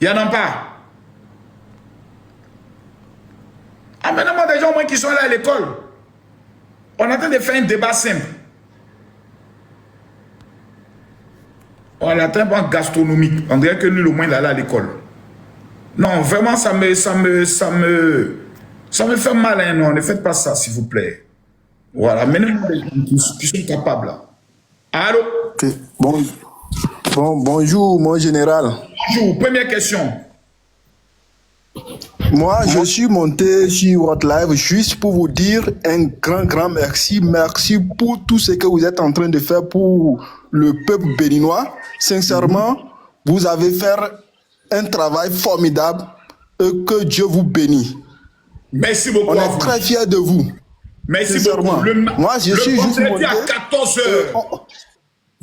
Il n'y en a pas. Amenez-moi des gens au moins qui sont là à l'école. On est en train de faire un débat simple. On est en train de faire gastronomique. On dirait que lui, au moins, il est là à l'école. Non, vraiment, ça me fait mal. Hein, non, ne faites pas ça, s'il vous plaît. Voilà, menez-moi des gens qui sont capables. Là. Allô? Ok. Bonjour, mon général. Bonjour, première question. Moi, je suis monté sur votre live juste pour vous dire un grand merci. Merci pour tout ce que vous êtes en train de faire pour le peuple béninois. Sincèrement, vous avez fait un travail formidable et que Dieu vous bénisse. Merci beaucoup. On est très fiers de vous. Merci beaucoup. Moi, je suis juste monté. À 14h.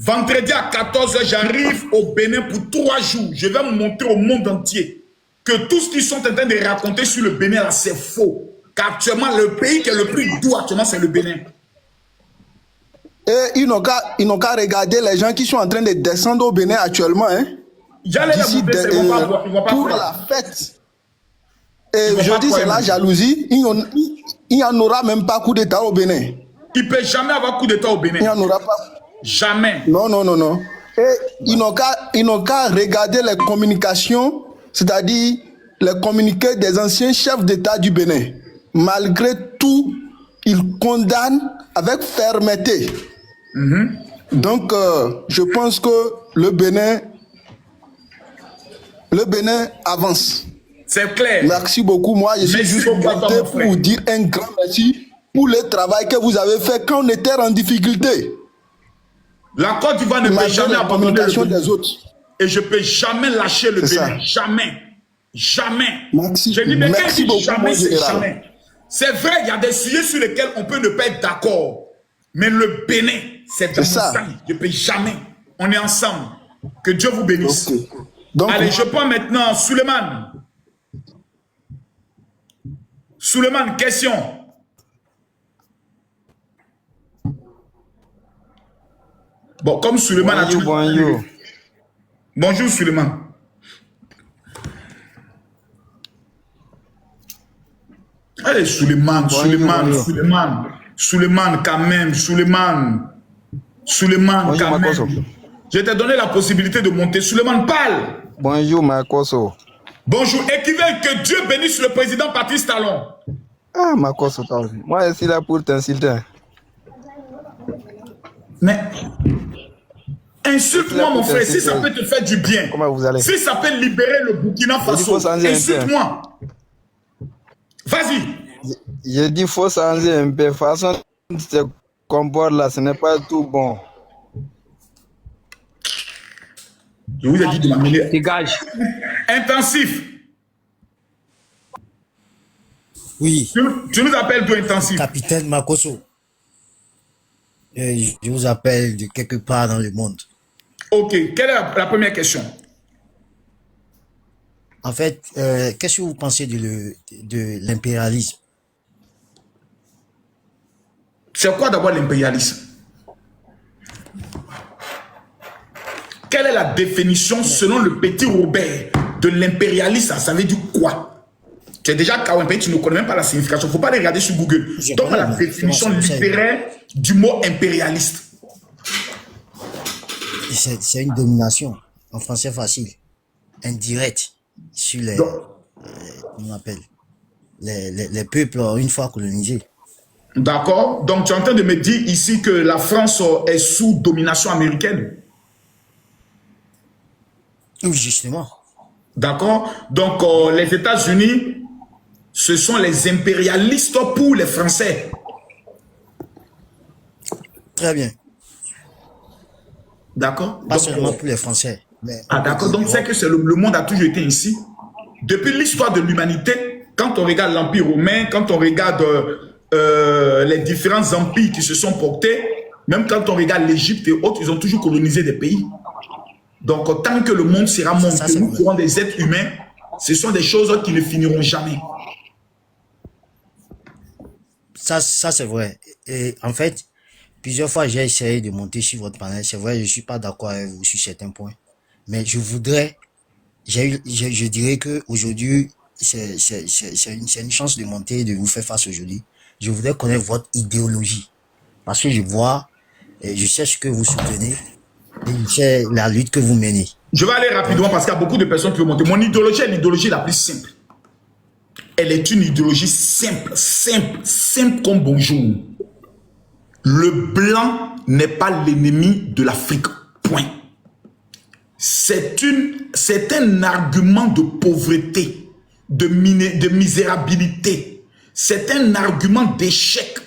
Vendredi à 14h, j'arrive au Bénin pour 3 jours. Je vais montrer au monde entier que tout ce qu'ils sont en train de raconter sur le Bénin, là, c'est faux. Qu'actuellement, le pays qui est le plus doux actuellement, c'est le Bénin. Et ils n'ont qu'à regarder les gens qui sont en train de descendre au Bénin actuellement. Hein. J'allais les montrer, ils vont pas pour la fête. Et je dis, c'est la jalousie. Il n'y en aura même pas coup d'État au Bénin. Il ne peut jamais avoir coup d'État au Bénin. Il n'y en aura pas. Jamais. Non. Et ils n'ont qu'à regarder les communications, c'est-à-dire les communiqués des anciens chefs d'État du Bénin. Malgré tout, ils condamnent avec fermeté. Donc, je pense que le Bénin avance. C'est clair. Merci beaucoup. Moi, je suis juste monté pour vous dire un grand merci pour le travail que vous avez fait quand on était en difficulté. La Côte d'Ivoire ne peut jamais abandonner le Bénin. Des autres. Et je ne peux jamais lâcher le Bénin. Jamais. Jamais. Merci. Je dis, mais merci beaucoup, jamais, c'est jamais. C'est vrai, il y a des sujets sur lesquels on peut ne pas être d'accord. Mais le Bénin, c'est dans ça. Je ne peux jamais. On est ensemble. Que Dieu vous bénisse. Okay. Donc, allez, je prends maintenant Suleiman. Suleiman, question. Bon, comme Suleiman a tout. Bonjour Suleiman. Allez, Suleiman quand même, Suleiman quand même. Je t'ai donné la possibilité de monter. Suleiman, parle. Bonjour, Makoso. Bonjour, écrivain, que Dieu bénisse le président Patrice Talon. Ah, Makoso, moi je suis là pour t'insulter. Mais insulte-moi, mon frère, si ça peut te faire du bien. Comment vous allez? Si ça peut libérer le Burkina Faso, insulte-moi. Vas-y. Je dis faut changer un peu. De toute façon, ce comporte là, ce n'est pas tout bon. Je vous ai dit de m'amener. Dégage. Intensif. Oui. Tu nous appelles d'où intensif? Capitaine Makoso. Je vous appelle de quelque part dans le monde. Ok. Quelle est la première question? En fait, qu'est-ce que vous pensez de l'impérialisme? C'est quoi d'abord l'impérialisme? Quelle est la définition selon le petit Robert de l'impérialisme? Ça veut dire quoi? Tu es déjà un pays, tu ne connais même pas la signification. Il ne faut pas aller regarder sur Google. Donc la définition littéraire du mot impérialiste. C'est une domination, en français facile, indirecte, sur les, on appelle, les peuples une fois colonisés. D'accord. Donc tu es en train de me dire ici que la France est sous domination américaine? Oui, justement. D'accord. Donc les États-Unis, ce sont les impérialistes pour les Français. Très bien. D'accord. Pas seulement pour les Français. Mais d'accord. Donc c'est que le monde a toujours été ainsi. Depuis l'histoire de l'humanité, quand on regarde l'Empire romain, quand on regarde les différents empires qui se sont portés, même quand on regarde l'Égypte et autres, ils ont toujours colonisé des pays. Donc tant que le monde sera monté, nous serons des êtres humains, ce sont des choses qui ne finiront jamais. Ça c'est vrai. Et en fait, plusieurs fois, j'ai essayé de monter sur votre panel. C'est vrai, je ne suis pas d'accord avec vous sur certains points. Mais je voudrais je dirais que aujourd'hui, c'est une chance de monter, de vous faire face aujourd'hui. Je voudrais connaître votre idéologie. Parce que je vois, je sais ce que vous soutenez, et je sais la lutte que vous menez. Je vais aller rapidement parce qu'il y a beaucoup de personnes qui vont monter. Mon idéologie est l'idéologie la plus simple. Elle est une idéologie simple, simple, simple comme bonjour. Le blanc n'est pas l'ennemi de l'Afrique. Point. C'est un argument de pauvreté, de misérabilité. C'est un argument d'échec.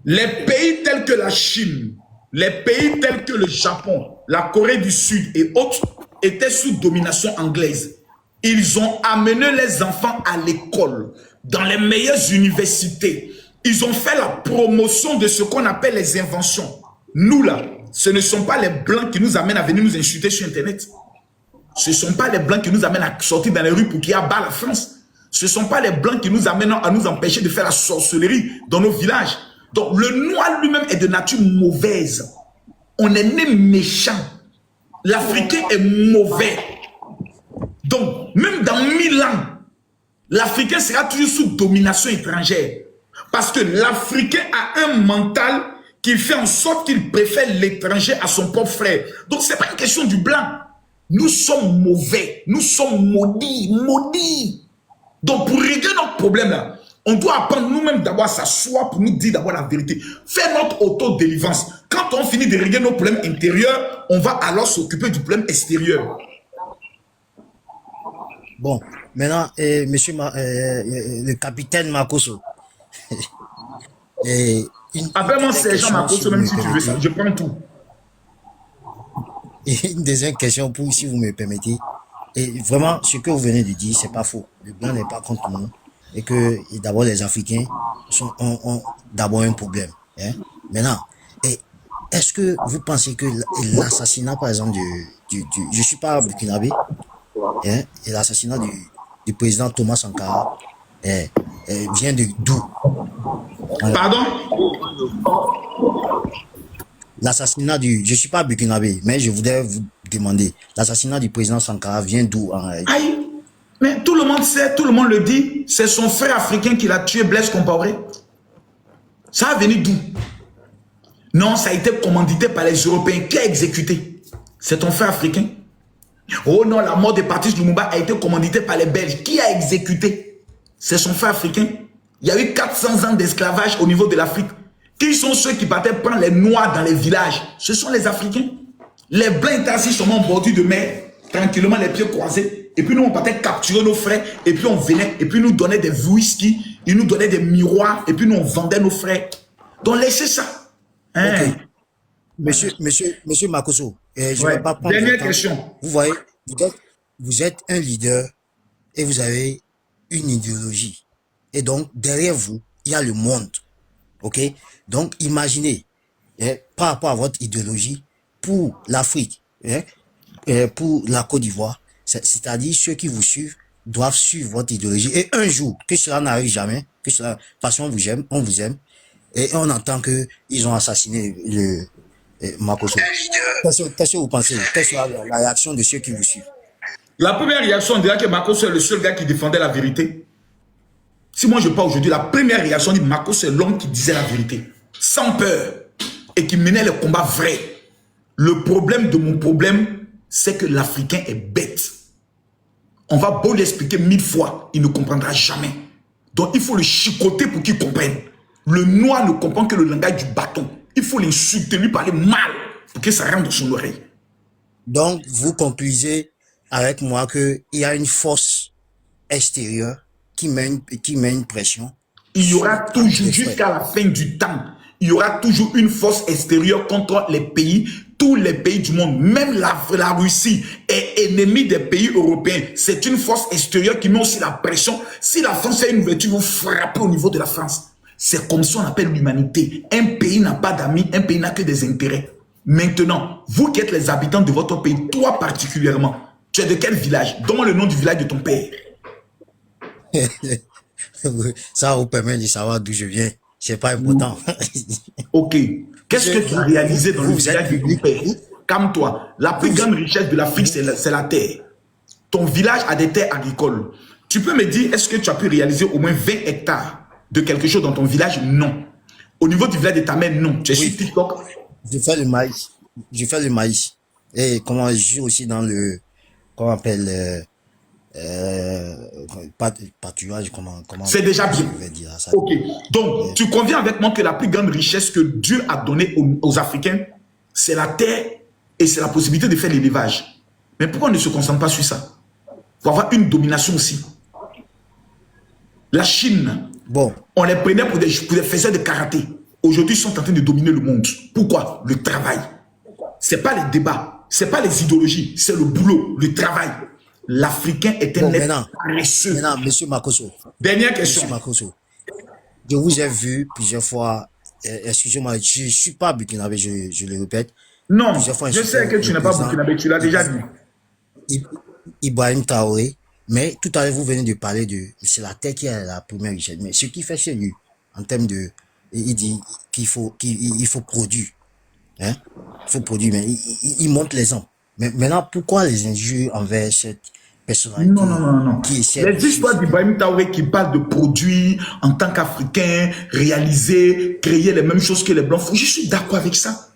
Les pays tels que la Chine, les pays tels que le Japon, la Corée du Sud et autres étaient sous domination anglaise. Ils ont amené les enfants à l'école, dans les meilleures universités. Ils ont fait la promotion de ce qu'on appelle les inventions. Nous là, ce ne sont pas les blancs qui nous amènent à venir nous insulter sur Internet. Ce ne sont pas les blancs qui nous amènent à sortir dans les rues pour qu'il y ait bas la France. Ce ne sont pas les blancs qui nous amènent à nous empêcher de faire la sorcellerie dans nos villages. Donc le noir lui-même est de nature mauvaise. On est né méchant. L'Africain est mauvais. Donc, même dans 1000 ans, l'Africain sera toujours sous domination étrangère. Parce que l'Africain a un mental qui fait en sorte qu'il préfère l'étranger à son propre frère. Donc, ce n'est pas une question du blanc. Nous sommes mauvais. Nous sommes maudits. Maudits. Donc, pour régler notre problème là, on doit apprendre nous-mêmes d'abord à s'asseoir pour nous dire d'abord la vérité. Faire notre auto-délivrance. Quand on finit de régler nos problèmes intérieurs, on va alors s'occuper du problème extérieur. Bon, maintenant, monsieur le capitaine Makosso. Appelle-moi Sergent Makosso, même si tu veux ça. Je prends tout. Et une deuxième question, pour, si vous me permettez. Et vraiment, ce que vous venez de dire, c'est pas faux. Le blanc n'est pas contre nous. Et que d'abord, les Africains ont d'abord un problème. Hein? Maintenant, est-ce que vous pensez que l'assassinat, par exemple, je suis pas burkinabé, hein, et l'assassinat du président Thomas Sankara vient d'où? Pardon? L'assassinat je suis pas burkinabé, mais je voudrais vous demander, l'assassinat du président Sankara vient d'où en réalité? Aïe, mais tout le monde sait, tout le monde le dit, c'est son frère africain qui l'a tué, Blaise Compaoré. Ça a venu d'où? Non, ça a été commandité par les Européens. Qui a exécuté? C'est ton frère africain. Oh non, la mort de Patrice Lumumba a été commanditée par les Belges. Qui a exécuté? C'est son frère africain. Il y a eu 400 ans d'esclavage au niveau de l'Afrique. Qui sont ceux qui partaient prendre les Noirs dans les villages? Ce sont les Africains. Les Blancs étaient assis sur en bordure de mer, tranquillement les pieds croisés. Et puis nous, on partait capturer nos frères. Et puis on venait, et puis nous donnait des whisky. Ils nous donnaient des miroirs. Et puis nous, on vendait nos frères. Donc laissez ça. Hein? Okay. Monsieur Makosso, je vais pas prendre dernière question. Vous voyez, vous êtes un leader et vous avez une idéologie. Et donc, derrière vous, il y a le monde. OK? Donc, imaginez, par rapport à votre idéologie, pour l'Afrique, pour la Côte d'Ivoire, c'est-à-dire ceux qui vous suivent doivent suivre votre idéologie. Et un jour, que cela n'arrive jamais, que cela, parce qu'on vous aime, et on entend qu'ils ont assassiné le Makosso. Qu'est-ce que vous pensez? Quelle sera la réaction de ceux qui vous suivent? La première réaction, on dirait que Makosso est le seul gars qui défendait la vérité. Si moi je parle aujourd'hui, la première réaction dit Makosso est l'homme qui disait la vérité, sans peur, et qui menait le combat vrai. Le problème de mon problème, c'est que l'Africain est bête. On va beau l'expliquer 1000 fois, il ne comprendra jamais. Donc il faut le chicoter pour qu'il comprenne. Le noir ne comprend que le langage du bâton. Il faut l'insulter, lui parler mal pour que ça rentre dans son oreille. Donc, vous conclusez avec moi qu'il y a une force extérieure qui met une pression. Il y aura toujours, jusqu'à la fin du temps, il y aura toujours une force extérieure contre les pays, tous les pays du monde. Même la Russie est ennemie des pays européens. C'est une force extérieure qui met aussi la pression. Si la France fait une ouverture, vous frappez au niveau de la France. C'est comme ça qu'on appelle l'humanité. Un pays n'a pas d'amis, un pays n'a que des intérêts. Maintenant, vous qui êtes les habitants de votre pays, toi particulièrement, tu es de quel village? Donne-moi le nom du village de ton père. Ça vous permet de savoir d'où je viens. C'est pas important. Ok. Qu'est-ce que tu as réalisé dans le village de ton père? Calme-toi. La plus grande richesse de l'Afrique, c'est la terre. ton village a des terres agricoles. Tu peux me dire, est-ce que tu as pu réaliser au moins 20 hectares de quelque chose dans ton village? Non. Au niveau du village de ta mère, non. Tu es sur TikTok? Je fais le maïs. Je fais le maïs. Et comment je suis aussi dans le, comment on appelle, pâturage, comment c'est déjà bien. je vais dire ça. Ok. Donc, tu conviens avec moi que la plus grande richesse que Dieu a donnée aux Africains, c'est la terre et c'est la possibilité de faire l'élevage. Mais pourquoi on ne se concentre pas sur ça? Pour avoir une domination aussi. La Chine, Bon, on les prenait pour des faiseurs de karaté. Aujourd'hui, ils sont en train de dominer le monde. Pourquoi? Le travail. Ce n'est pas les débats, ce n'est pas les idéologies, c'est le boulot, le travail. L'Africain est un bon, être paresseux. maintenant, monsieur Makosso. Dernière question. Monsieur Makosso. Je vous ai vu plusieurs fois, excusez-moi, je ne suis pas burkinabé, je le répète. Non, Plusieurs fois, je sais que tu n'es pas burkinabé, tu l'as déjà dit. Ibrahim Traoré, mais tout à l'heure, vous venez de parler de, c'est la terre qui est la première richesse. Mais ce qui fait chez lui, en termes de, il dit qu'il faut, il faut produire. Hein? Il faut produire, mais il montre l'exemple. Mais maintenant, pourquoi les injures envers cette personnalité Non. qui essaie Les histoires d'Ibrahim Traoré qui parlent de produits en tant qu'Africain, réaliser, créer les mêmes choses que les Blancs, je suis d'accord avec ça.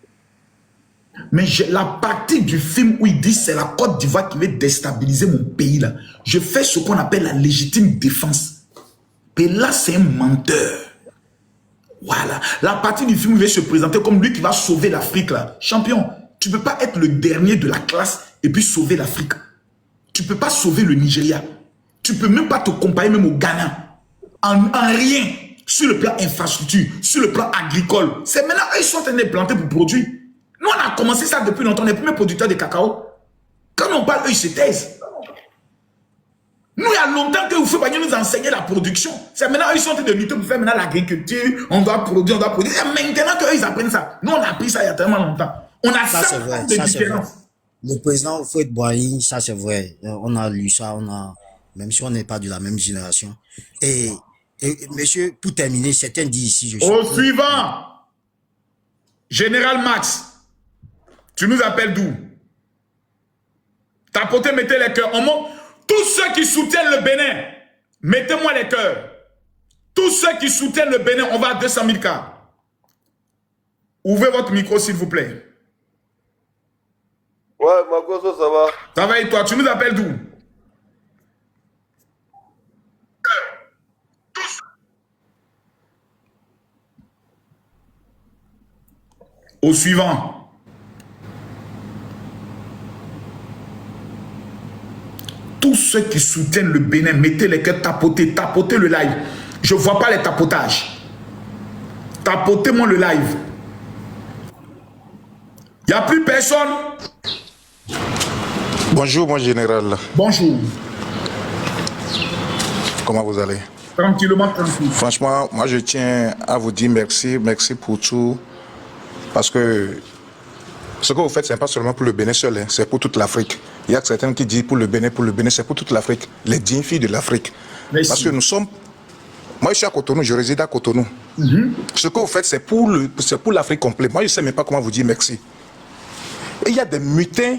Mais la partie du film où il dit c'est la Côte d'Ivoire qui veut déstabiliser mon pays là, je fais ce qu'on appelle la légitime défense. Et là, c'est un menteur. Voilà. La partie du film où il veut se présenter comme lui qui va sauver l'Afrique là. Champion, tu ne peux pas être le dernier de la classe et puis sauver l'Afrique. Tu ne peux pas sauver le Nigeria. Tu ne peux même pas te comparer même au Ghana. En rien. Sur le plan infrastructure, sur le plan agricole. C'est maintenant eux, ils sont en train de planter pour produire. Nous, on a commencé ça depuis longtemps. Les premiers producteurs de cacao. Quand on parle, eux, ils se taisent. Nous, il y a longtemps que vous faites nous enseigner la production. C'est maintenant, eux, ils sont en train de lutter pour faire maintenant l'agriculture. On doit produire, on doit produire. C'est maintenant qu'eux, ils apprennent ça. Nous, on a appris ça il y a tellement longtemps. On a Ça, c'est vrai. Ça, c'est vrai. différence. Le président Fouet Boigny, ça, c'est vrai. On a lu ça, même si on n'est pas de la même génération. Et monsieur, pour terminer, certains disent ici, Au suivant, Général Max, tu nous appelles d'où? Tapotez, mettez les cœurs. Tous ceux qui soutiennent le Bénin, mettez-moi les cœurs. Tous ceux qui soutiennent le Bénin, on va à 200 000 cas. Ouvrez votre micro, s'il vous plaît. Ouais, Makosso, ça va. Ça va et toi? Tu nous appelles d'où? Au suivant. Tous ceux qui soutiennent le Bénin, mettez les cœurs, tapotez le live. Je ne vois pas les tapotages. Tapotez-moi le live. Il n'y a plus personne. Bonjour, mon général. Bonjour. Comment vous allez? Tranquillement, tranquille. Franchement, moi, je tiens à vous dire merci. Merci pour tout. Parce que ce que vous faites, ce n'est pas seulement pour le Bénin seul, hein, c'est pour toute l'Afrique. Il y a certains qui disent pour le Bénin, c'est pour toute l'Afrique. Les dignes filles de l'Afrique. Parce que nous sommes... Moi, je suis à Cotonou, je réside à Cotonou. Ce que vous faites, c'est pour l'Afrique complète. Moi, je ne sais même pas comment vous dire merci. Et il y a des mutins,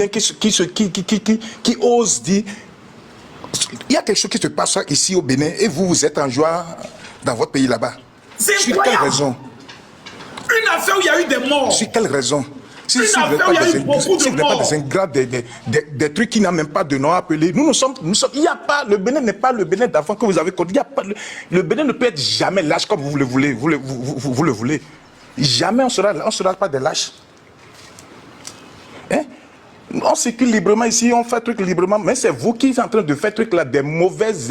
qui osent dire... Il y a quelque chose qui se passe ici au Bénin et vous êtes en joie dans votre pays là-bas. C'est sur incroyable. Quelle raison? Une affaire où il y a eu des morts. Sur quelle raison? Si Une affaire où il y a eu beaucoup de vous n'êtes morts. pas des ingrats, des trucs qui n'ont même pas de nom appelé. Nous sommes, il n'y a pas, le Bénin n'est pas le Bénin d'avant que vous avez connu. Il y a pas, le Bénin ne peut être jamais lâche comme vous le voulez, vous le voulez. Jamais on sera pas des lâches. Hein? On circule librement ici, on fait truc librement, mais c'est vous qui êtes en train de faire truc là, des mauvaises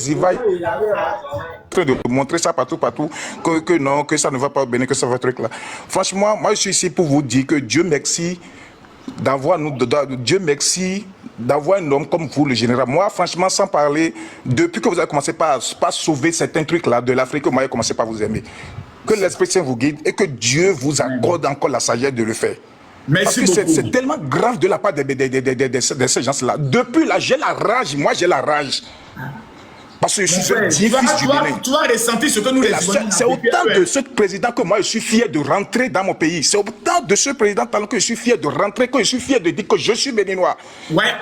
ivailles. En train de montrer ça partout, que non, que ça ne va pas au Bénin, que ça va truc là. Franchement, moi je suis ici pour vous dire que Dieu merci d'avoir un homme comme vous, le général. Moi, franchement, sans parler, depuis que vous avez commencé par sauver certains trucs là de l'Afrique, moi j'ai commencé par vous aimer. Que l'Esprit Saint vous guide et que Dieu vous accorde encore la sagesse de le faire. Merci parce que beaucoup. c'est tellement grave de la part de ces gens-là. Depuis là, j'ai la rage. Moi, j'ai la rage. Parce que je suis un digne fils du Bénin. Tu vas ressentir ce que nous les C'est autant de ce président que moi, je suis fier de rentrer dans mon pays. C'est autant de ce président que je suis fier de rentrer, que je suis fier de dire que je suis béninois. Ouais.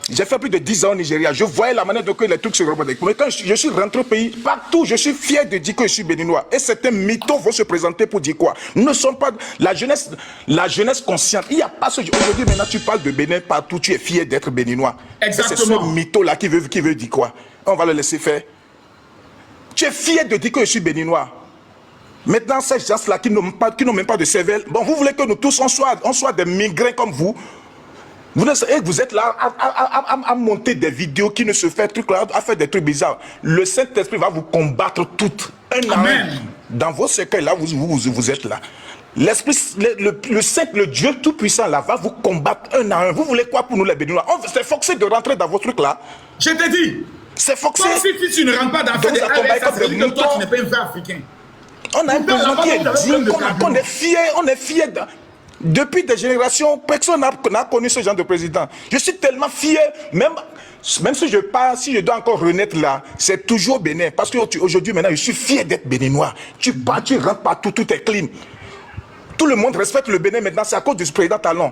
J'ai fait plus de 10 ans au Nigeria. Je voyais la manière dont les trucs se reproduisent. Mais quand je suis rentré au pays, partout, je suis fier de dire que je suis béninois. Et certains mythos vont se présenter pour dire quoi? Nous ne sommes pas la jeunesse consciente. Il n'y a pas ce... Aujourd'hui, maintenant, tu parles de Bénin partout, tu es fier d'être béninois. Exactement. C'est ce mytho-là qui veut dire quoi? On va le laisser faire. Tu es fier de dire que je suis béninois. Maintenant, ces gens-là qui n'ont même pas de cervelle, bon, vous voulez que nous tous, on soit des migrants comme vous. Vous êtes là à monter des vidéos qui ne se font trucs là, à faire des trucs bizarres. Le Saint-Esprit va vous combattre toutes, un à un. Dans vos cercueils là, vous êtes là. L'Esprit, le Dieu Tout-Puissant là, va vous combattre un à un. Vous voulez quoi pour nous les Béninois? On s'est forcé de rentrer dans vos trucs là. Je te dis. C'est forcé. Toi aussi, si tu ne rentres pas dans des AES, ça veut dire que toi, tu n'es pas un vrai Africain. On a un président qui est digne, on est fier. Depuis des générations, personne n'a connu ce genre de président. Je suis tellement fier, même si je dois encore renaître là, c'est toujours Bénin. Parce qu'aujourd'hui, maintenant, je suis fier d'être béninois. Tu rentres partout, tout est clean. Tout le monde respecte le Bénin maintenant, c'est à cause du président Talon.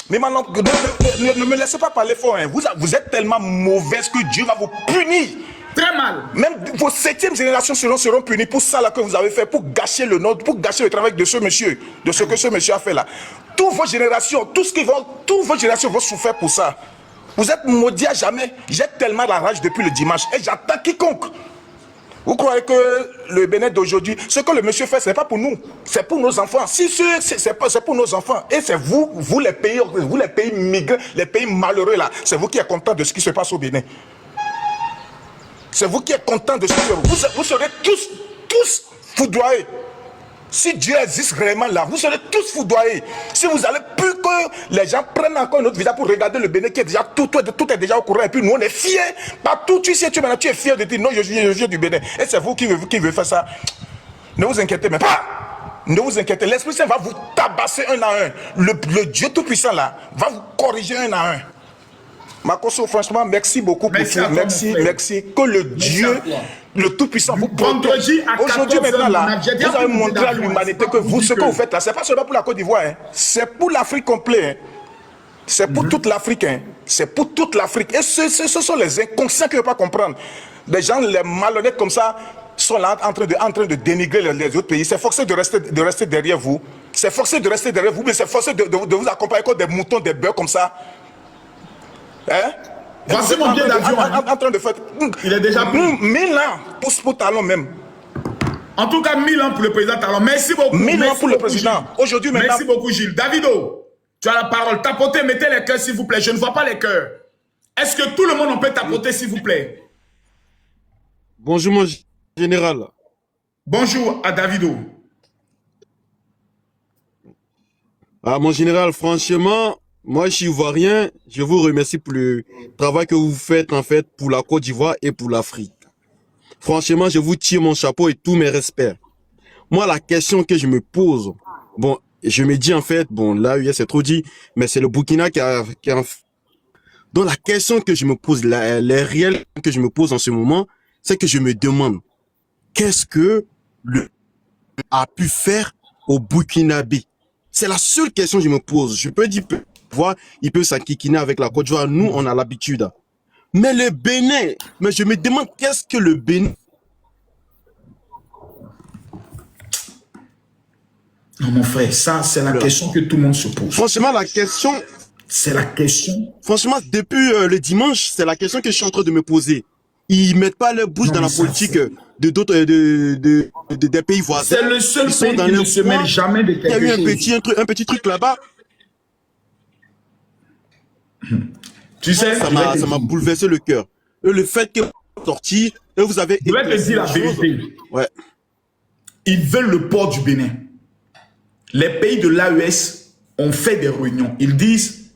Mais maintenant, ne me laissez pas parler fort. Hein. Vous êtes tellement mauvaise que Dieu va vous punir. Très mal. Même vos 7e générations seront punies pour ça là que vous avez fait, pour gâcher le nôtre, pour gâcher le travail de ce monsieur, de ce que ce monsieur a fait là. Toutes vos générations, toutes vos générations vont souffrir pour ça. Vous êtes maudits à jamais. J'ai tellement la rage depuis le dimanche et j'attends quiconque. Vous croyez que le Bénin d'aujourd'hui, ce que le monsieur fait, ce n'est pas pour nous, c'est pour nos enfants. Si c'est pour nos enfants, et c'est vous les pays migrants, les pays malheureux là, c'est vous qui êtes contents de ce qui se passe au Bénin. C'est vous qui êtes content de ce que vous serez tous foudroyés. Si Dieu existe réellement là, vous serez tous foudroyés. Si vous allez plus que les gens prennent encore une autre visa pour regarder le Bénin qui est déjà tout est déjà au courant. Et puis nous on est fiers. Partout tu sais, tu es fier de dire non, je viens du Bénin. Et c'est vous qui veut faire ça. Ne vous inquiétez même pas. Ne vous inquiétez. L'Esprit Saint va vous tabasser un à un. Le Dieu Tout-Puissant là va vous corriger un à un. Makosso, franchement, merci beaucoup pour tout. Merci. Que le Dieu, le Tout-Puissant, vous protège. Aujourd'hui, maintenant, là, vous avez montré à l'humanité que ce que vous faites là, c'est pas seulement pour la Côte d'Ivoire, hein. C'est pour l'Afrique complète. Hein. C'est pour toute l'Afrique. Hein. C'est pour toute l'Afrique. Et ce sont les inconscients qui ne veulent pas comprendre. Des gens, les malhonnêtes comme ça, sont là en train de dénigrer les autres pays. C'est forcé de rester derrière vous. C'est forcé de rester derrière vous, mais c'est forcé de vous accompagner comme des moutons, des bœufs comme ça. Hein? Voici mon billet d'avion. En train de faire. Il est déjà pris. 1000 ans pour Talon même. En tout cas, 1000 ans pour le président Talon. Merci beaucoup. 1000 ans pour le président. Aujourd'hui, maintenant. Merci beaucoup, Gilles. Davido, tu as la parole. Tapotez, mettez les cœurs, s'il vous plaît. Je ne vois pas les cœurs. Est-ce que tout le monde en peut tapoter, s'il vous plaît? Bonjour, mon général. Bonjour à Davido. Ah, mon général, franchement, moi, je suis ivoirien. Je vous remercie pour le travail que vous faites, en fait, pour la Côte d'Ivoire et pour l'Afrique. Franchement, je vous tire mon chapeau et tous mes respects. Moi, la question que je me pose, bon, je me dis, en fait, bon, là, c'est trop dit, mais c'est le Burkina qui a... Donc, la question que je me pose, les réels que je me pose en ce moment, c'est que je me demande, qu'est-ce que le a pu faire au Burkinabé? C'est la seule question que je me pose. Je peux dire, il peut s'enquiquiner avec la Côte d'Ivoire. Nous, on a l'habitude. Mais le Bénin, mais je me demande qu'est-ce que le Bénin... Non, mon frère, ça, c'est la question que tout le monde se pose. Franchement, la question... C'est la question... Franchement, depuis le dimanche, c'est la question que je suis en train de me poser. Ils mettent pas leur bouche dans la politique de d'autres des pays voisins. C'est le seul pays qui ne se mêle jamais de quelque chose. Il y a eu un petit truc là-bas. Tu sais, ça m'a bouleversé le cœur. Le fait que vous sorti et vous avez... Je vais te dire la vérité. Ouais. Ils veulent le port du Bénin. Les pays de l'AES ont fait des réunions. Ils disent,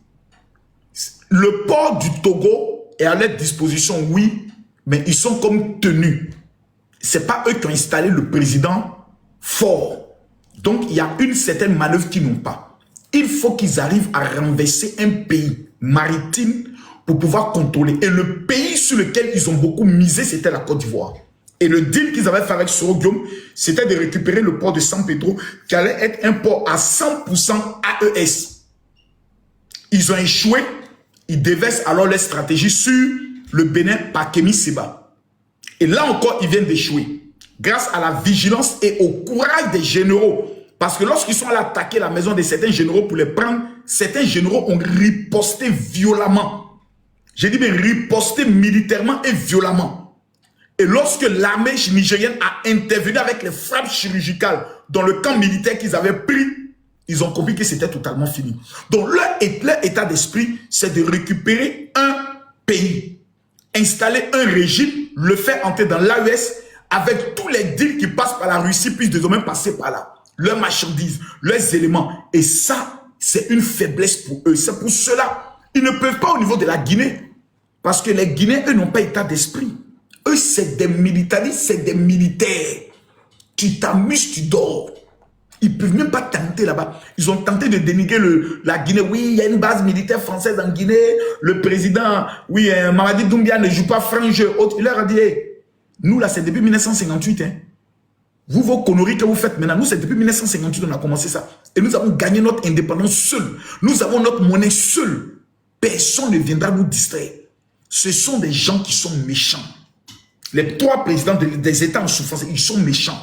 le port du Togo est à leur disposition, oui, mais ils sont comme tenus. Ce n'est pas eux qui ont installé le président fort. Donc, il y a une certaine manœuvre qu'ils n'ont pas. Il faut qu'ils arrivent à renverser un pays maritime pour pouvoir contrôler. Et le pays sur lequel ils ont beaucoup misé, c'était la Côte d'Ivoire. Et le deal qu'ils avaient fait avec Soro Guillaume, c'était de récupérer le port de San Pedro, qui allait être un port à 100% AES. Ils ont échoué ils déversent alors leur stratégie sur le Bénin par Kémy Séba. Et là encore, ils viennent d'échouer. Grâce à la vigilance et au courage des généraux. Parce que lorsqu'ils sont allés attaquer la maison de certains généraux pour les prendre, certains généraux ont riposté violemment. J'ai dit bien riposté militairement et violemment. Et lorsque l'armée nigérienne a intervenu avec les frappes chirurgicales dans le camp militaire qu'ils avaient pris, ils ont compris que c'était totalement fini. Donc leur état d'esprit, c'est de récupérer un pays, installer un régime, le faire entrer dans l'AES avec tous les deals qui passent par la Russie, puissent désormais passer par là. Leurs marchandises, leurs éléments. Et ça, c'est une faiblesse pour eux. C'est pour cela. Ils ne peuvent pas au niveau de la Guinée. Parce que les Guinéens, eux, n'ont pas état d'esprit. Eux, c'est des militaristes, c'est des militaires. Tu t'amuses, tu dors. Ils ne peuvent même pas tenter là-bas. Ils ont tenté de dénigrer la Guinée. Oui, il y a une base militaire française en Guinée. Le président, oui, Mamadi Doumbia ne joue pas franc jeu. Il leur a dit, hey, nous là, c'est depuis 1958. Hein. Vous, vos conneries que vous faites maintenant, nous, c'est depuis 1958 qu'on a commencé ça. Et nous avons gagné notre indépendance seuls. Nous avons notre monnaie seule. Personne ne viendra nous distraire. Ce sont des gens qui sont méchants. Les 3 présidents des États en souffrance, ils sont méchants.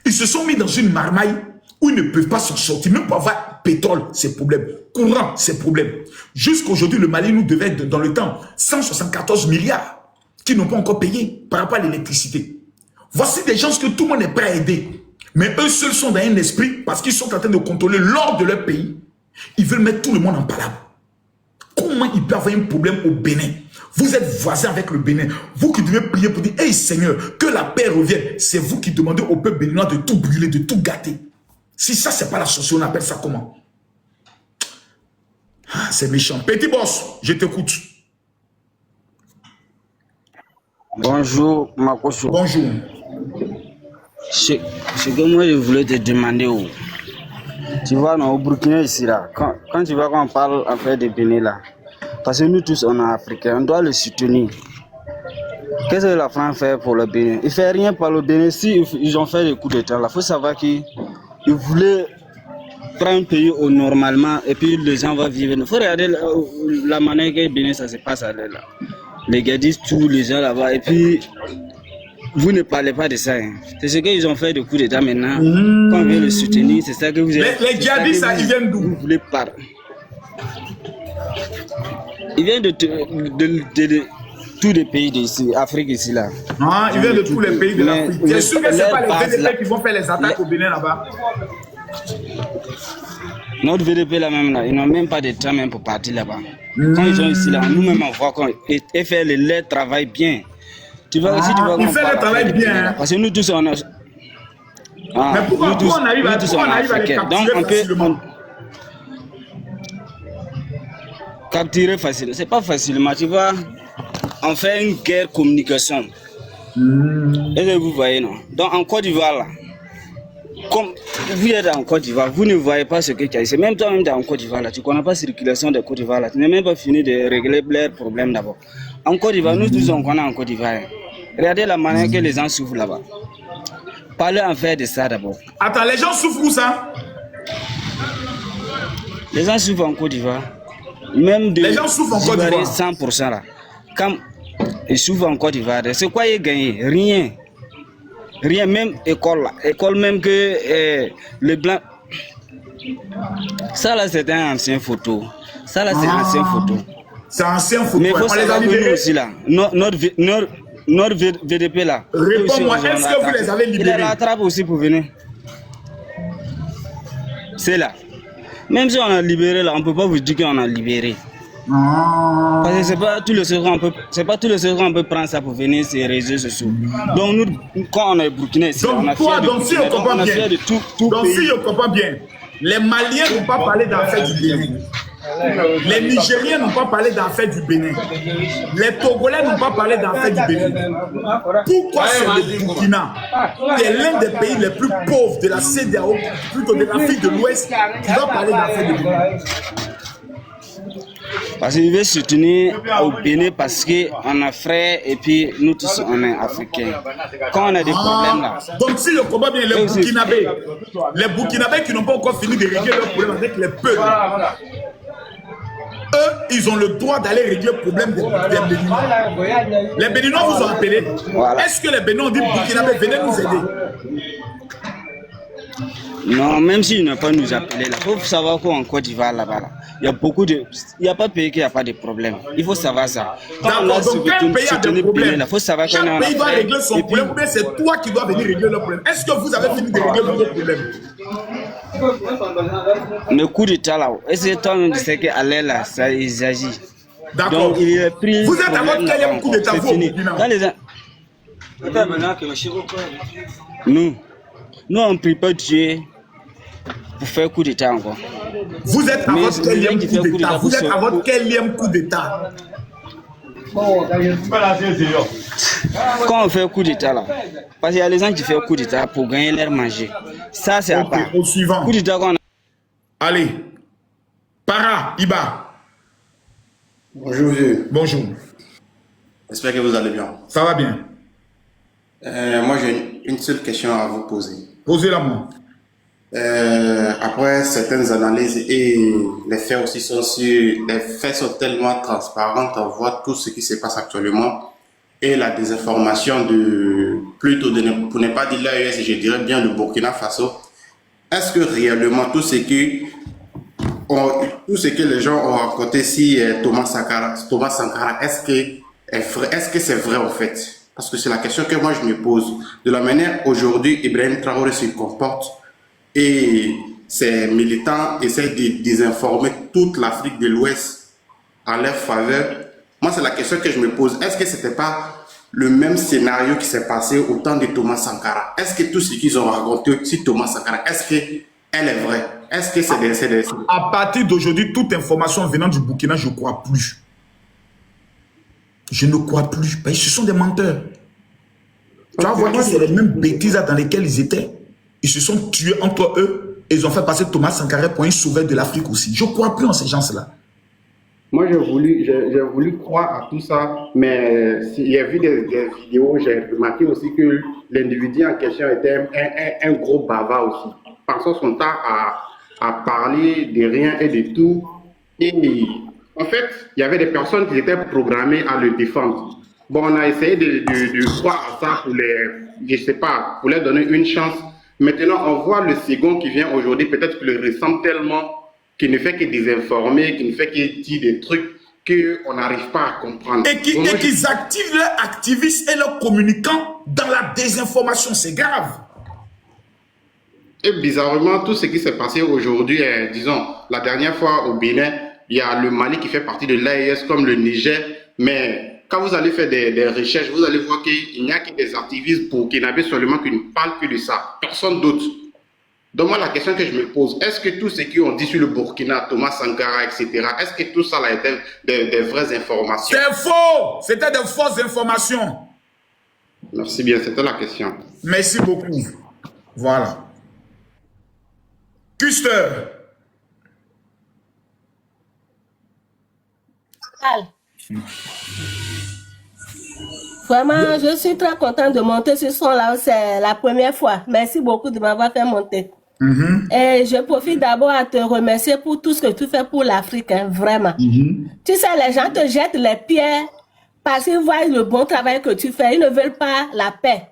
Ils se sont mis dans une marmaille où ils ne peuvent pas s'en sortir. Même pour avoir pétrole, c'est problème. Courant, c'est problème. Jusqu'aujourd'hui, le Mali nous devait, dans le temps, 174 milliards qui n'ont pas encore payé par rapport à l'électricité. Voici des gens que tout le monde est prêt à aider. Mais eux seuls sont dans un esprit parce qu'ils sont en train de contrôler l'ordre de leur pays. Ils veulent mettre tout le monde en palabre. Comment il peut y avoir un problème au Bénin? Vous êtes voisins avec le Bénin. Vous qui devez prier pour dire, hey Seigneur, que la paix revienne. C'est vous qui demandez au peuple béninois de tout brûler, de tout gâter. Si ça, c'est pas la société, on appelle ça comment? Ah, c'est méchant. Petit boss, je t'écoute. Bonjour, Makoso. Bonjour. Ce que moi je voulais te demander, tu vois, au Burkina ici, là, quand tu vois qu'on parle en fait de Bénin là, parce que nous tous on est africains, on doit le soutenir. Qu'est-ce que la France fait pour le Bénin? Il ne fait rien pour le Bénin. Si ils ont fait des coups d'État là, il faut savoir qu'ils voulaient prendre un pays normalement et puis les gens vont vivre. Il faut regarder la manière que le Bénin ça se passe là. Les gars disent tous les gens là-bas et puis vous ne parlez pas de ça. Hein. C'est ce qu'ils ont fait de coup d'État maintenant. Quand on veut le soutenir, c'est ça que vous avez. Les djihadistes, ça, ils viennent d'où? Vous voulez pas. Ils viennent de tous les pays d'ici, Afrique ici là. Ah, ils viennent de tous les pays de l'Afrique. C'est sûr que ce n'est pas les VDP qui vont faire les attaques au Bénin là-bas. Notre VDP là même là, ils n'ont même pas de temps même pour partir là-bas. Quand ils sont ici là, nous-mêmes on voit qu'ils font leur travail bien. Tu vois, si tu vois ils font le travail bien. Hein. Parce que nous tous on a. Mais pourquoi on arrive à les capturer donc on facilement? Capturer facilement. C'est pas facilement, tu vois. On fait une guerre communication. Est-ce que vous voyez, non? Donc en Côte d'Ivoire là, comme vous êtes en Côte d'Ivoire, vous ne voyez pas ce que tu as ici. Même toi-même en Côte d'Ivoire là, tu ne connais pas la circulation de Côte d'Ivoire là. Tu n'as même pas fini de régler leurs problèmes d'abord. En Côte d'Ivoire, nous tous on connaît en Côte d'Ivoire. Regardez la manière que les gens souffrent là-bas. Parlez en fait de ça d'abord. Attends, les gens souffrent où ça? Les gens souffrent en Côte d'Ivoire. Même de les gens souffrent en Côte d'Ivoire. 100% là. Quand ils souffrent en Côte d'Ivoire, c'est quoi ils gagnent? Rien. Rien, même école là. École même que les blancs. Ça là c'est un ancien photo. Ça là c'est un ancien photo. C'est un ancien photo. Mais il faut savoir que nous aussi là. Notre VDP là. Réponds-moi, est-ce que vous les avez libérés? Il les rattrape aussi pour venir. C'est là. Même si on a libéré là, on ne peut pas vous dire qu'on a libéré. Parce que c'est pas tous les secondes on peut prendre ça pour venir sur les réseaux sociaux. Donc nous, quand on est burkinais ici, on a fait donc si je comprends bien, donc si je comprends bien, les Maliens n'ont pas parlé d'affaires du Bénin. Les Nigériens n'ont pas parlé d'affaires du Bénin. Les Togolais n'ont pas parlé d'affaires du Bénin. Pourquoi c'est le Burkina, qui est l'un des pays les plus pauvres de la CEDEAO, plutôt de l'Afrique de l'Ouest, qui va parler d'affaires du Bénin? Parce qu'il veut soutenir au Bénin parce qu'on a frère et puis nous tous on est africains. Quand on a des problèmes là. Donc si je comprends bien, les Burkinabés qui n'ont pas encore fini de régler leurs problèmes avec les peuples, eux, ils ont le droit d'aller régler le problème des Béninois. Les Béninois vous ont appelé. Voilà. Est-ce que les Béninois ont dit Burkinabé, venez nous aider? Non, même s'ils n'ont pas nous appelé là, il faut savoir qu'en Côte d'Ivoire là-bas, là, il y a beaucoup de. Il n'y a pas de pays qui n'a pas de problème. Il faut savoir ça. D'accord, donc quel pays a des problèmes? Il faut savoir qu'on est en Chaque pays doit Afrique. régler son problème, ou bien c'est toi qui dois venir régler le problème. Est-ce que vous avez fini de régler votre problème? Le coup d'État là, est-ce que toi-même tu sais qu'Allah là, ça il agit. D'accord. Donc il est pris. Vous êtes à votre quatrième coup d'État, vous, au Burkina? Quand les gens. Nous on ne prie pas Dieu pour faire coup d'État encore. Vous êtes à Mais votre quatrième celui qui fait coup coup d'État. d'État, Vous êtes vous à votre savez- quatrième coup d'État. Quand on fait coup d'État là, parce qu'il y a les gens qui font coup d'État pour gagner leur manger. Ça c'est à Ok, part. au suivant. Coup d'État qu'on a. Allez. Para, Iba. Bonjour vieux, Bonjour. j'espère que vous allez bien. Ça va bien? Moi j'ai une seule question à vous poser. Posez-la moi. Après certaines analyses et les faits aussi sont sûrs, les faits sont tellement transparents, on voit tout ce qui se passe actuellement et la désinformation pour ne pas dire l'AES, je dirais bien le Burkina Faso. Est-ce que réellement tout ce que les gens ont raconté si Thomas Sankara, est-ce que c'est vrai en fait? Parce que c'est la question que moi je me pose. De la manière aujourd'hui Ibrahim Traoré se comporte et ses militants essaient de désinformer toute l'Afrique de l'Ouest en leur faveur. Moi c'est la question que je me pose. Est-ce que c'était pas le même scénario qui s'est passé au temps de Thomas Sankara? Est-ce que tout ce qu'ils ont raconté sur Thomas Sankara, est-ce qu'elle est vraie? Est-ce que c'est des... À partir d'aujourd'hui, toute information venant du Burkina, je ne crois plus. Je ne crois plus. Parce que ce sont des menteurs. Tu vas voir que c'est les mêmes bêtises dans lesquelles ils étaient. Ils se sont tués entre eux et ils ont fait passer Thomas Sankara pour un sauveur de l'Afrique aussi. Je ne crois plus en ces gens-là. Moi, j'ai voulu croire à tout ça, mais il y a vu des vidéos, j'ai remarqué aussi que l'individu en question était un gros bavard aussi. Passant son temps à parler de rien et de tout. Et en fait, il y avait des personnes qui étaient programmées à le défendre. Bon, on a essayé de croire à ça pour je sais pas, pour leur donner une chance. Maintenant, on voit le second qui vient aujourd'hui, peut-être qu'il le ressemble tellement, qu'il ne fait que désinformer, qu'il ne fait que dire des trucs qu'on n'arrive pas à comprendre. Et qu'ils activent leurs activistes et leurs communicants dans la désinformation. C'est grave. Et bizarrement, tout ce qui s'est passé aujourd'hui, disons, la dernière fois au Bénin, il y a le Mali qui fait partie de l'AES comme le Niger, mais quand vous allez faire des recherches, vous allez voir qu'il n'y a que des activistes burkinabés seulement qui ne parlent que de ça, personne d'autre. Donc moi, la question que je me pose, est-ce que tout ce qu'ils ont dit sur le Burkina, Thomas Sankara, etc., est-ce que tout ça a été des vraies informations? C'est faux. C'était des fausses informations. Merci bien, c'était la question. Merci beaucoup. Voilà. Custer. Vraiment, je suis très contente de monter ce son-là. C'est la première fois. Merci beaucoup de m'avoir fait monter. Et je profite d'abord à te remercier pour tout ce que tu fais pour l'Afrique, hein, vraiment. Tu sais, les gens te jettent les pierres parce qu'ils voient le bon travail que tu fais. Ils ne veulent pas la paix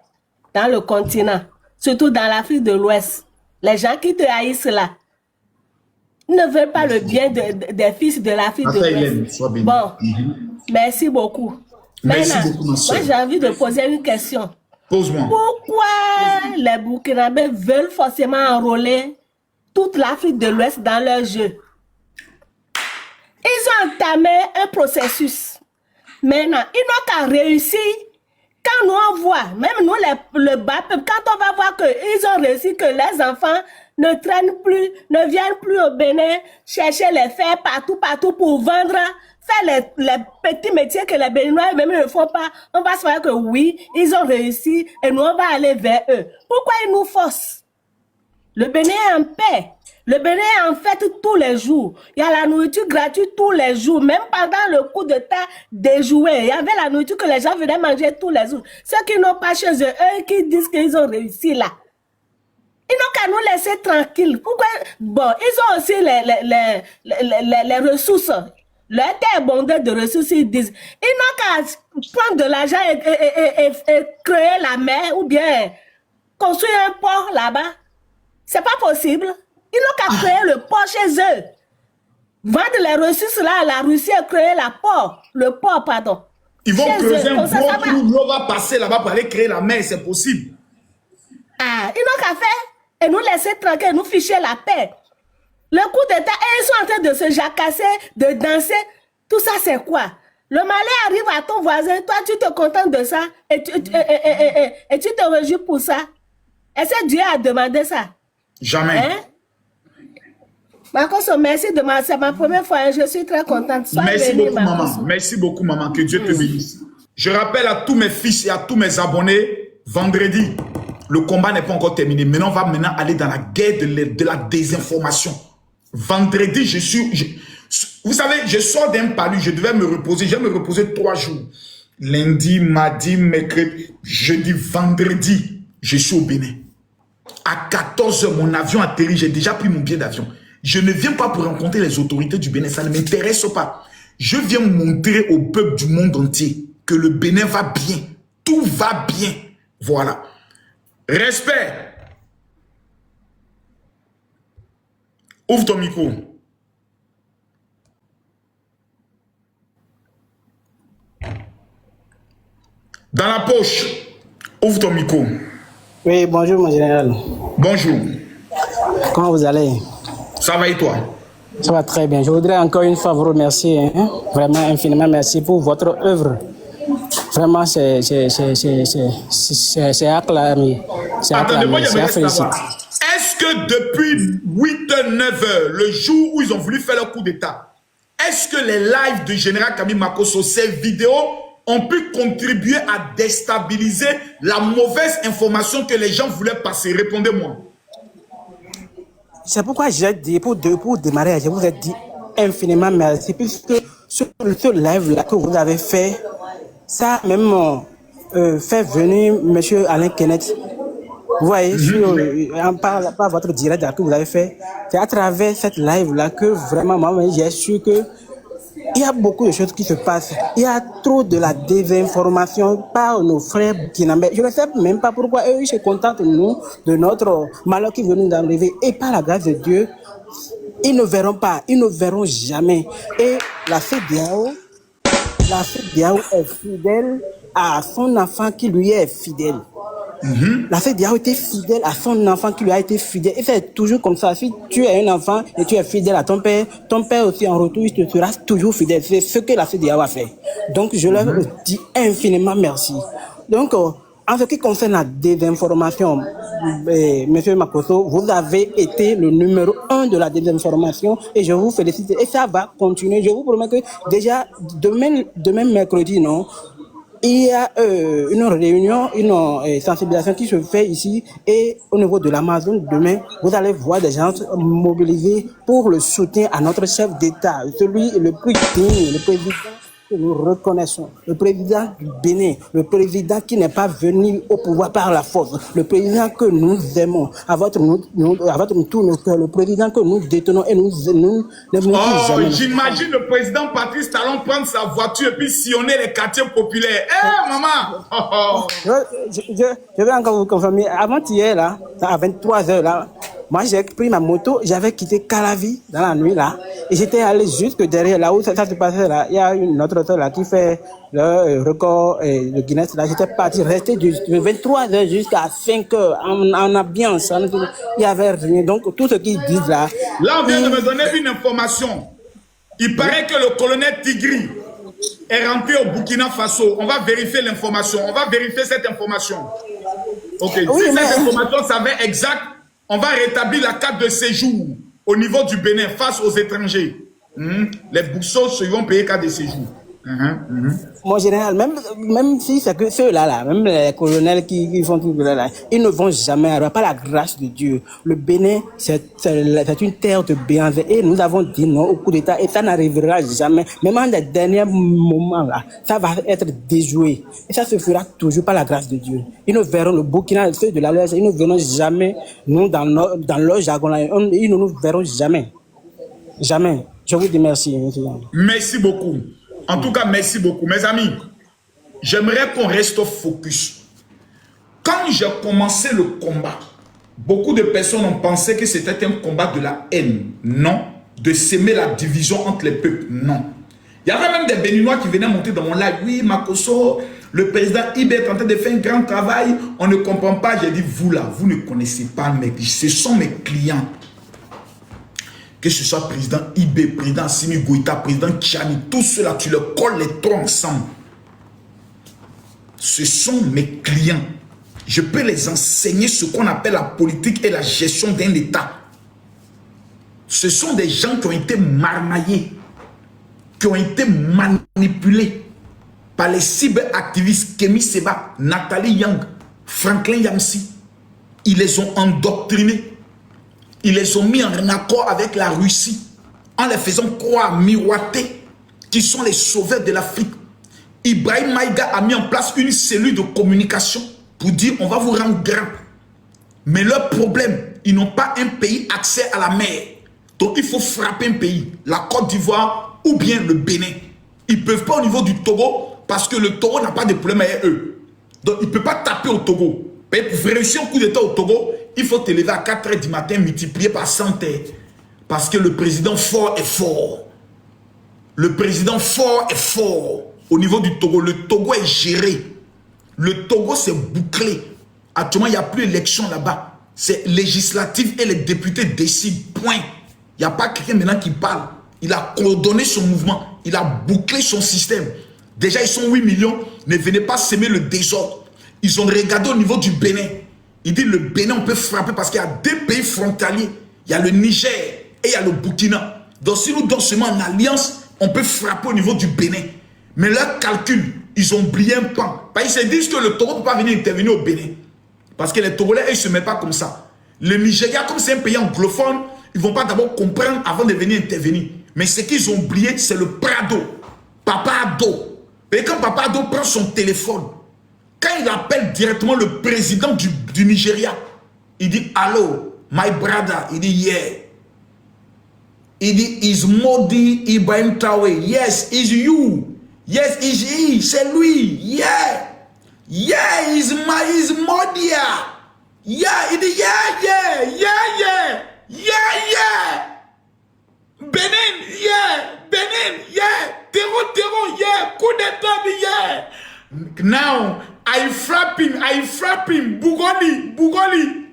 dans le continent, surtout dans l'Afrique de l'Ouest. Les gens qui te haïssent là, ils ne veulent pas le bien des fils de l'Afrique de l'Ouest. Bon, merci beaucoup. Merci Maintenant, beaucoup, ma soeur. moi j'ai envie de poser une question. Pose-moi. Pourquoi les Burkinabés veulent forcément enrôler toute l'Afrique de l'Ouest dans leur jeu? Ils ont entamé un processus. Maintenant, ils n'ont qu'à réussir. Quand nous on voit, même nous le bas peuple, quand on va voir qu'ils ont réussi, que les enfants ne traînent plus, ne viennent plus au Bénin, chercher les fers partout pour vendre, faire les petits métiers que les Béninois même ne font pas, on va se dire que oui, ils ont réussi et nous on va aller vers eux. Pourquoi ils nous forcent? Le Bénin est en paix. Le Bénin est en fête tous les jours. Il y a la nourriture gratuite tous les jours. Même pendant le coup de temps déjoué, il y avait la nourriture que les gens venaient manger tous les jours. Ceux qui n'ont pas chez eux, eux qui disent qu'ils ont réussi là. Ils n'ont qu'à nous laisser tranquilles. Pourquoi? Bon, ils ont aussi les ressources. Leur terre est bondée de ressources, ils disent. Ils n'ont qu'à prendre de l'argent et créer la mer ou bien construire un port là-bas. C'est pas possible. Ils n'ont qu'à créer le port chez eux. Vendre les ressources là à la Russie et créer le port, pardon. Ils vont Chez creuser eux, un comme ça, gros ça va. trou, l'eau va passer là-bas pour aller créer la mer, c'est possible. Ah, ils n'ont qu'à faire et nous laisser tranquilles, nous ficher la paix. Le coup d'État, ils sont en train de se jacasser, de danser. Tout ça, c'est quoi? Le malheur arrive à ton voisin, toi, tu te contentes de ça et tu te réjouis pour ça. Est-ce que Dieu a demandé ça? Jamais. Hein? Marcos, merci de c'est ma première fois, hein. Je suis très contente. Sois Merci béni, beaucoup, Marcos. maman. Merci beaucoup, maman. Que Dieu te bénisse. Je rappelle à tous mes fils et à tous mes abonnés, vendredi, le combat n'est pas encore terminé. Maintenant, on va aller dans la guerre de la désinformation. Vendredi, vous savez, je sors d'un palu, je devais me reposer. Je vais me reposer 3 jours. Lundi, mardi, mercredi, jeudi, vendredi, je suis au Bénin. À 14 h, mon avion atterrit. J'ai déjà pris mon billet d'avion. Je ne viens pas pour rencontrer les autorités du Bénin. Ça ne m'intéresse pas. Je viens montrer au peuple du monde entier que le Bénin va bien. Tout va bien. Voilà. Respect. Ouvre ton micro. Dans la poche. Ouvre ton micro. Oui, bonjour mon général. Bonjour. Comment vous allez? Ça va et toi? Ça va très bien. Je voudrais encore une fois vous remercier, hein? Vraiment infiniment merci pour votre œuvre. Vraiment, c'est acclamé. C'est acclamé, c'est à féliciter. Est-ce que depuis 8h, 9h, le jour où ils ont voulu faire leur coup d'État, est-ce que les lives de Général Camille Makosso, ces vidéos, ont pu contribuer à déstabiliser la mauvaise information que les gens voulaient passer? Répondez-moi. C'est pourquoi j'ai dit, pour démarrer, je vous ai dit infiniment merci, puisque ce live-là que vous avez fait, ça a même fait venir M. Alain Kenneth. Vous voyez, par votre direct que vous avez fait, c'est à travers cette live-là que vraiment, moi, j'ai su que il y a beaucoup de choses qui se passent. Il y a trop de la désinformation par nos frères burkinabés. Je ne sais même pas pourquoi eux, ils se contentent, nous, de notre malheur qui veut nous arriver. Et par la grâce de Dieu, ils ne verront pas, ils ne verront jamais. Et la CEDEAO est fidèle à son enfant qui lui est fidèle. La CEDEAO était fidèle à son enfant qui lui a été fidèle. Et c'est toujours comme ça. Si tu es un enfant et tu es fidèle à ton père aussi en retour, il te sera toujours fidèle. C'est ce que la CEDEAO a fait. Donc je leur dis infiniment merci. Donc en ce qui concerne la désinformation, Monsieur Makosso, vous avez été le numéro 1 de la désinformation et je vous félicite. Et ça va continuer. Je vous promets que déjà demain mercredi, non, il y a une réunion, une sensibilisation qui se fait ici et au niveau de l'Amazon, demain, vous allez voir des gens mobilisés pour le soutien à notre chef d'État, celui le plus digne, le président que nous reconnaissons, le président du Bénin, le président qui n'est pas venu au pouvoir par la force, le président que nous aimons, à votre tout nos cœurs, le président que nous détenons et nous jamais. J'imagine le président Patrice Talon prendre sa voiture et puis sillonner les quartiers populaires. Maman! Je vais encore vous confirmer. Avant-hier, là, à 23h, là, moi, j'ai pris ma moto, j'avais quitté Calavi dans la nuit, là, et j'étais allé jusque derrière, là où ça se passait, là. Il y a une autre soeur, là, qui fait le record, le Guinness, là. J'étais parti, resté de 23h jusqu'à 5h, en ambiance. Il n'y avait rien. Donc, tout ce qu'ils disent, là. Là, on vient de me donner une information. Il paraît que le colonel Tigri est rentré au Burkina Faso. On va vérifier l'information. On va vérifier cette information. Ok. Oui, si cette information s'avère exacte, on va rétablir la carte de séjour au niveau du Bénin face aux étrangers. Les bourgeois vont payer carte de séjour. Mon général, même si c'est que ceux-là, même les colonels qui font tout là, ils ne vont jamais avoir pas la grâce de Dieu. Le Bénin, c'est une terre de bienveillance et nous avons dit non au coup d'État et ça n'arrivera jamais. Même en des derniers moments là, ça va être déjoué et ça se fera toujours par la grâce de Dieu. Ils ne verront le Burkina, ceux de la Lège, ils ne verront jamais nous dans leur jargon là, ils ne nous verront jamais. Jamais. Je vous dis merci. Merci beaucoup. En tout cas, merci beaucoup. Mes amis, j'aimerais qu'on reste focus. Quand j'ai commencé le combat, beaucoup de personnes ont pensé que c'était un combat de la haine. Non. De s'aimer la division entre les peuples. Non. Il y avait même des Béninois qui venaient monter dans mon live. Oui, Makosso, le président Ibe est en train de faire un grand travail. On ne comprend pas. J'ai dit, vous là, vous ne connaissez pas mes clients. Ce sont mes clients. Que ce soit président Ibe, président Assimi Goïta, président Tchani, tous ceux-là, tu leur colles les trois ensemble. Ce sont mes clients. Je peux les enseigner ce qu'on appelle la politique et la gestion d'un État. Ce sont des gens qui ont été marmaillés, qui ont été manipulés par les cyberactivistes Kemi Seba, Nathalie Yang, Franklin Yamsi. Ils les ont endoctrinés. Ils les ont mis en accord avec la Russie en les faisant croire, miroiter, qu'ils sont les sauveurs de l'Afrique. Ibrahim Maïga a mis en place une cellule de communication pour dire on va vous rendre grand. Mais leur problème, ils n'ont pas un pays accès à la mer. Donc il faut frapper un pays, la Côte d'Ivoire ou bien le Bénin. Ils ne peuvent pas au niveau du Togo parce que le Togo n'a pas de problème avec eux. Donc ils ne peuvent pas taper au Togo. Mais pour réussir un coup d'État au Togo, il faut te lever à 4 h du matin multiplié par 100 têtes. Parce que le président fort est fort. Le président fort est fort. Au niveau du Togo, le Togo est géré. Le Togo s'est bouclé. Actuellement, il n'y a plus d'élection là-bas. C'est législatif et les députés décident. Point. Il n'y a pas quelqu'un maintenant qui parle. Il a coordonné son mouvement. Il a bouclé son système. Déjà, ils sont 8 millions. Ne venez pas s'aimer le désordre. Ils ont regardé au niveau du Bénin. Ils disent le Bénin, on peut frapper parce qu'il y a 2 pays frontaliers. Il y a le Niger et il y a le Burkina. Donc, si nous donnons seulement en alliance, on peut frapper au niveau du Bénin. Mais leur calcul, ils ont oublié un pan. Parce qu'ils se disent que le Togo ne peut pas venir intervenir au Bénin. Parce que les Togolais, ils ne se mettent pas comme ça. Le Nigeria, comme c'est un pays anglophone, ils ne vont pas d'abord comprendre avant de venir intervenir. Mais ce qu'ils ont oublié, c'est le Prado. Papa Ado. Et quand Papa Ado prend son téléphone, quand il appelle directement le président du Nigeria, il dit « Allô, my brother ». Il dit « Yeah ». Il dit « Is Modi Ibrahim Traoré ». « Yes, is you ». « Yes, is he ». C'est lui. « Yeah ». « Yeah, is Modia ». « Yeah ». Il dit « Yeah, yeah, yeah, yeah, yeah, yeah ». Benin, yeah, Benin, yeah, terreau, yeah, coup d'état, yeah. Now, I frappe him, Bougoli.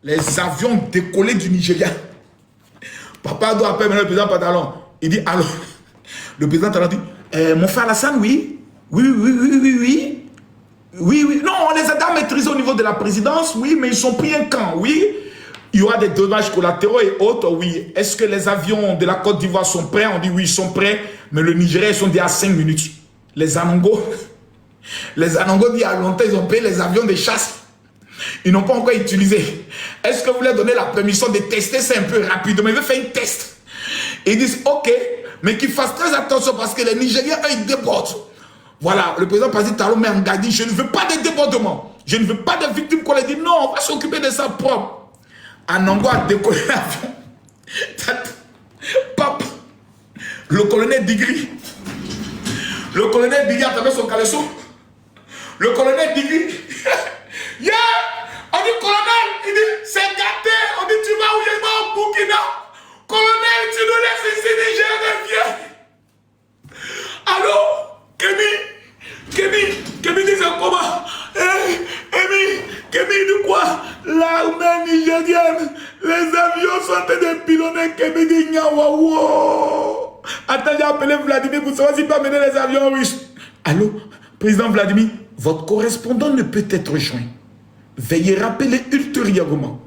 Les avions décollés du Nigeria. Papa doit appeler maintenant le président Pantalon. Il dit, alors, le président Pantalon dit, mon frère Alassane, oui. Oui, non, on les a déjà maîtrisés au niveau de la présidence, oui, mais ils ont pris un camp, oui. Il y aura des dommages collatéraux et autres, oui. Est-ce que les avions de la Côte d'Ivoire sont prêts? On dit oui, ils sont prêts. Mais le Nigeria, ils sont déjà à 5 minutes. Les Anongo disent il y a longtemps, ils ont payé les avions de chasse. Ils n'ont pas encore utilisé. Est-ce que vous leur donnez la permission de tester ça un peu rapidement? Ils veulent faire un test. Ils disent ok, mais qu'ils fassent très attention parce que les Nigériens, eux, ils débordent. Voilà, le président Pazzi Talon met en garde, je ne veux pas de débordement. Je ne veux pas de victimes qu'on les dit non, on va s'occuper de ça propre. Anongo a décollé l'avion. Pop. Le colonel Digri. a tapé son caleçon. Le colonel Digri. Yeah! On dit colonel, il dit c'est gâté. On dit tu vas où je vais au Burkina. Colonel, tu nous laisses ici, Niger, reviens. Allô? Kemi dit c'est comment? Kemi dit quoi? L'armée nigérienne, les avions sont en train de pilonner Kemi dit Nyawawo. Attends, j'ai appelé Vladimir pour savoir s'il peut amener les avions russes. Allô, président Vladimir, votre correspondant ne peut être joint. Veuillez rappeler ultérieurement.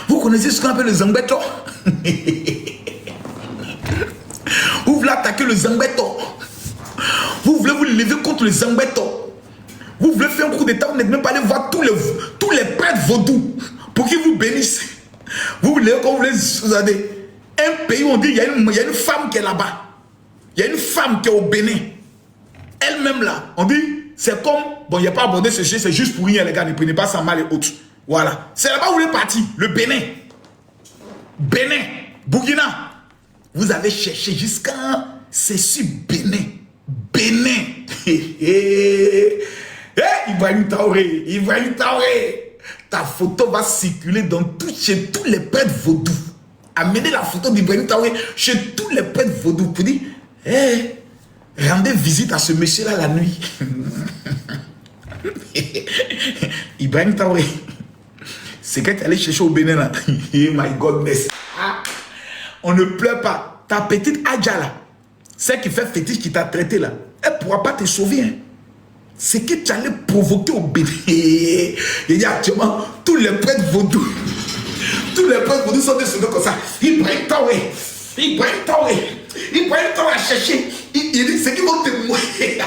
Vous connaissez ce qu'on appelle le Zangbeto? Vous voulez attaquer le Zangbeto? Vous voulez vous lever contre le Zangbeto? Vous voulez faire un coup d'état? Vous n'êtes même pas allé voir tous les prêtres vaudous pour qu'ils vous bénissent. Vous voulez, quand vous voulez, vous avez un pays où on dit il y a une femme qui est là-bas. Il y a une femme qui est au Bénin. elle-même là, on dit, c'est comme, bon, il n'y a pas abordé ce sujet, c'est juste pour rien, les gars, ne prenez pas ça mal et autres. Voilà. C'est là-bas où il est parti, le Bénin. Bénin, Burkina. Vous avez cherché jusqu'à... C'est sur Bénin. Bénin. Ibrahim Traoré. Ta photo va circuler chez tous les prêtres vaudous. Amenez la photo d'Ibrahim Traoré chez tous les prêtres vaudous pour dire, rendez visite à ce monsieur-là la nuit. Ibrahim Traoré. C'est quand tu es allé chercher au Bénin là. My goodness. On ne pleure pas. Ta petite Adja là, celle qui fait fétiche qui t'a traité là, elle ne pourra pas te sauver. Hein. C'est que tu allais provoquer au Bénin. Il y a actuellement tous les prêtres vaudous. Tous les prêtres vaudous sont descendus comme ça. Ibrahim Traoré a cherché. Il dit c'est qu'ils vont te mourir.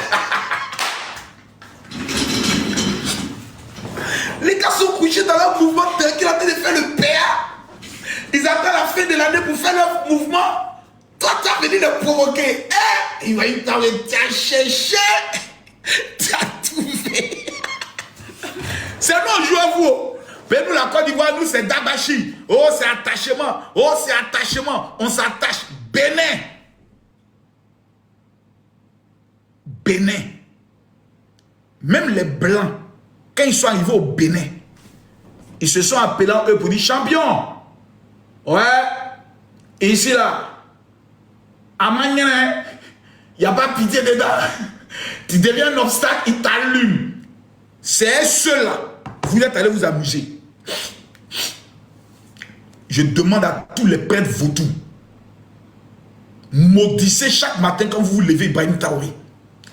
Les gars sont couchés dans leur mouvement qu'ils ont de faire le PA. Ils attendent la fin de l'année pour faire leur mouvement. Toi, tu as venu les provoquer. Il va y t'as cherché. Tu as trouvé. C'est nous, jouez à vous. Mais nous, la Côte d'Ivoire, nous, c'est Dabachi. Oh, c'est attachement. Oh, c'est attachement. On s'attache. Bénin. Bénin. Même les Blancs, quand ils sont arrivés au Bénin, ils se sont appelés eux pour dire champion. Ouais. Et ici, là, à Mangana, il n'y a pas pitié dedans. Tu deviens un obstacle, il t'allume. C'est ceux-là. Vous êtes allés vous amuser. Je demande à tous les prêtres vaudous, maudissez chaque matin quand vous vous levez Ibrahim Traoré.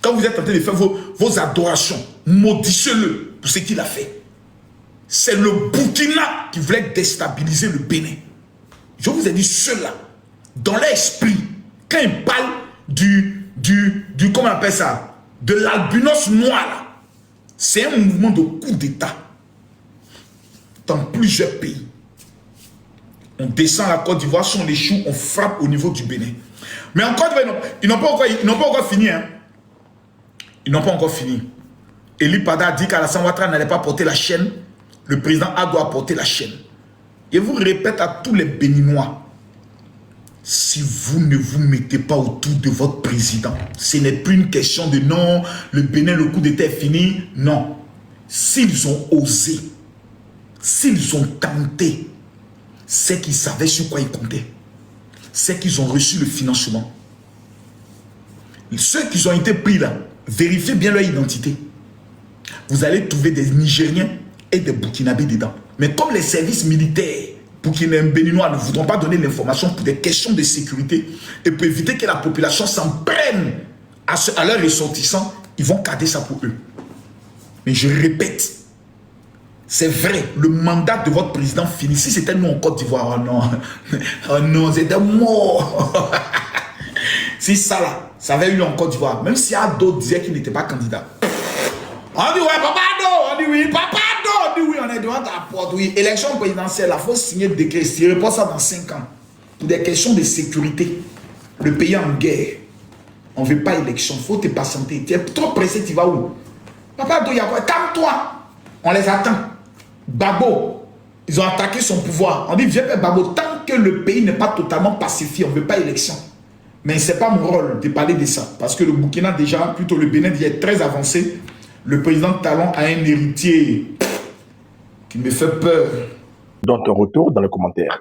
Quand vous êtes en train de faire vos adorations, maudissez-le pour ce qu'il a fait. C'est le Burkina qui voulait déstabiliser le Bénin. Je vous ai dit ceux-là, dans leur esprit, quand ils parlent comment on appelle ça, de l'albinos noir là, c'est un mouvement de coup d'État dans plusieurs pays. On descend à la Côte d'Ivoire, si on échoue, on frappe au niveau du Bénin. Mais en Côte d'Ivoire, ils n'ont pas encore fini. Hein. Ils n'ont pas encore fini. Eli Pada a dit qu'Alassane Ouattara n'allait pas porter la chaîne. Le président A doit porter la chaîne. Et vous répète à tous les Béninois, si vous ne vous mettez pas autour de votre président, ce n'est plus une question de non, le Bénin, le coup d'État est fini. Non. S'ils ont osé, s'ils ont tenté, c'est qu'ils savaient sur quoi ils comptaient. C'est qu'ils ont reçu le financement. Ceux qui ont été pris là, vérifiez bien leur identité. Vous allez trouver des Nigériens et des Burkinabés dedans. Mais comme les services militaires burkinabés béninois ne voudront pas donner l'information pour des questions de sécurité et pour éviter que la population s'en prenne à leurs ressortissants, ils vont garder ça pour eux. Mais je répète, c'est vrai, le mandat de votre président finit. Si c'était nous en Côte d'Ivoire, oh non, oh non, c'était mort. Si ça là, ça avait eu en Côte d'Ivoire, même si d'autres disaient qu'il n'était pas candidat. On dit ouais, Papa Do, on dit oui, Papa Do, on dit oui, on est devant ta porte, oui. Élection présidentielle, il faut signer le décret, il repose ça dans 5 ans. Pour des questions de sécurité, le pays en guerre, on ne veut pas élection, il faut te patienter. Tu es trop pressé, tu vas où? Papa Do, il y a quoi? Calme-toi, on les attend. Babo, ils ont attaqué son pouvoir. On dit, viens faire Babo, tant que le pays n'est pas totalement pacifié, on ne veut pas élection. Mais ce n'est pas mon rôle de parler de ça. Parce que le Burkina, déjà, plutôt le Bénin, est très avancé. Le président Talon a un héritier qui me fait peur. Dans ton retour dans les commentaires.